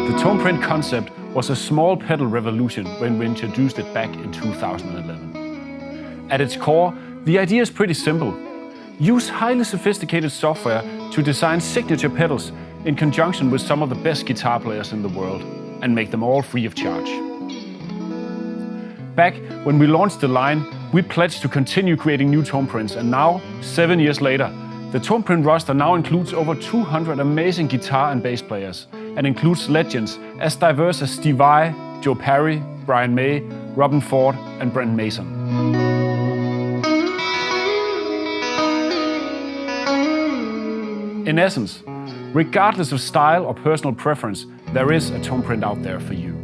The TonePrint concept was a small pedal revolution when we introduced it back in 2011. At its core, the idea is pretty simple. Use highly sophisticated software to design signature pedals in conjunction with some of the best guitar players in the world, and make them all free of charge. Back when we launched the line, we pledged to continue creating new TonePrints, and now, 7 years later, the TonePrint roster now includes over 200 amazing guitar and bass players, and includes legends as diverse as Steve Vai, Joe Perry, Brian May, Robin Ford, and Brent Mason. In essence, regardless of style or personal preference, there is a TonePrint out there for you.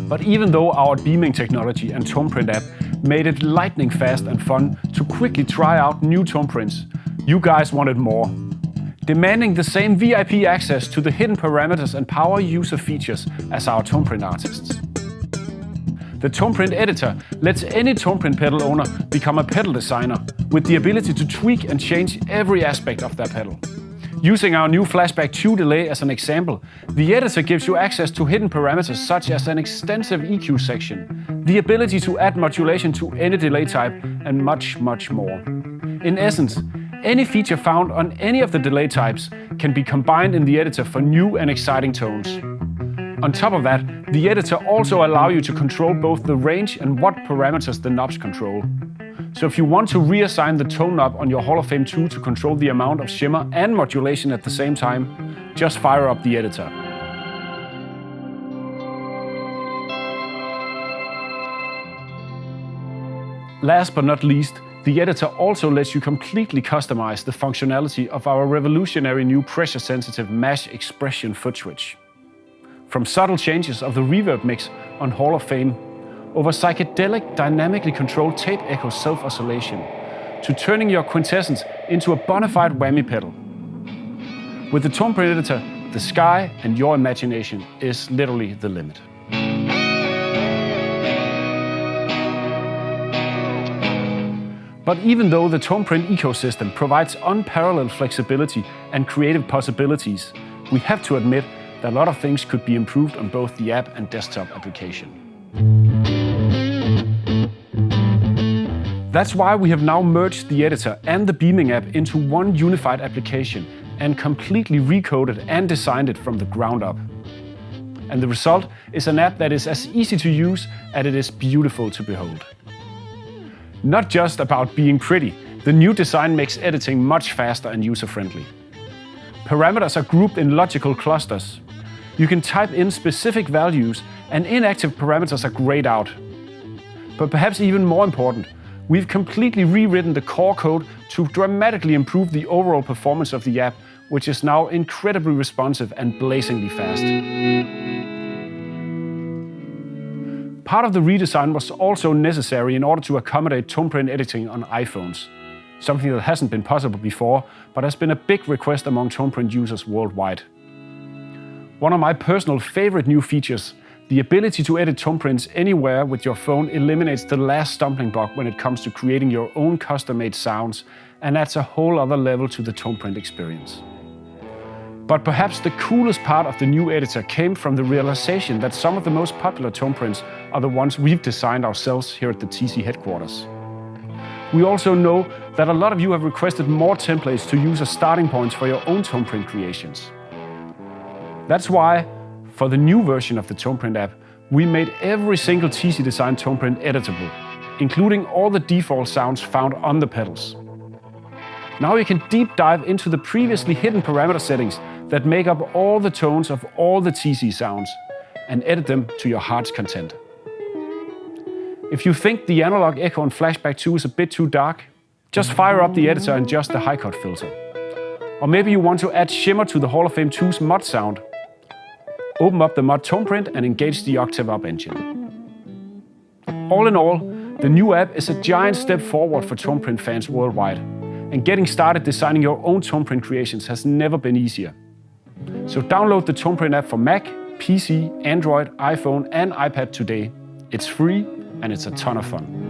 But even though our beaming technology and TonePrint app made it lightning fast and fun to quickly try out new TonePrints, you guys wanted more. Demanding the same VIP access to the hidden parameters and power user features as our TonePrint artists. The TonePrint editor lets any TonePrint pedal owner become a pedal designer with the ability to tweak and change every aspect of their pedal. Using our new Flashback 2 delay as an example, the editor gives you access to hidden parameters such as an extensive EQ section, the ability to add modulation to any delay type, and much, much more. In essence, any feature found on any of the delay types can be combined in the editor for new and exciting tones. On top of that, the editor also allows you to control both the range and what parameters the knobs control. So if you want to reassign the tone knob on your Hall of Fame 2 to control the amount of shimmer and modulation at the same time, just fire up the editor. Last but not least, the editor also lets you completely customize the functionality of our revolutionary new pressure-sensitive mash expression foot switch. From subtle changes of the reverb mix on Hall of Fame, over psychedelic, dynamically controlled tape echo self-oscillation, to turning your quintessence into a bona fide whammy pedal. With the TonePrint editor, the sky and your imagination is literally the limit. But even though the TonePrint ecosystem provides unparalleled flexibility and creative possibilities, we have to admit that a lot of things could be improved on both the app and desktop application. That's why we have now merged the editor and the beaming app into one unified application and completely recoded and designed it from the ground up. And the result is an app that is as easy to use as it is beautiful to behold. Not just about being pretty, the new design makes editing much faster and user-friendly. Parameters are grouped in logical clusters. You can type in specific values, and inactive parameters are grayed out. But perhaps even more important, we've completely rewritten the core code to dramatically improve the overall performance of the app, which is now incredibly responsive and blazingly fast. Part of the redesign was also necessary in order to accommodate TonePrint editing on iPhones, something that hasn't been possible before, but has been a big request among TonePrint users worldwide. One of my personal favorite new features, the ability to edit TonePrints anywhere with your phone, eliminates the last stumbling block when it comes to creating your own custom-made sounds and adds a whole other level to the TonePrint experience. But perhaps the coolest part of the new editor came from the realization that some of the most popular TonePrints are the ones we've designed ourselves here at the TC headquarters. We also know that a lot of you have requested more templates to use as starting points for your own TonePrint creations. That's why, for the new version of the TonePrint app, we made every single TC-designed TonePrint editable, including all the default sounds found on the pedals. Now you can deep dive into the previously hidden parameter settings that make up all the tones of all the TC sounds and edit them to your heart's content. If you think the analog echo on Flashback 2 is a bit too dark, just fire up the editor and adjust the high cut filter. Or maybe you want to add shimmer to the Hall of Fame 2's mod sound. Open up the mod TonePrint and engage the Octave Up engine. All in all, the new app is a giant step forward for TonePrint fans worldwide, and getting started designing your own TonePrint creations has never been easier. So download the TonePrint app for Mac, PC, Android, iPhone and iPad today. It's free and it's a ton of fun.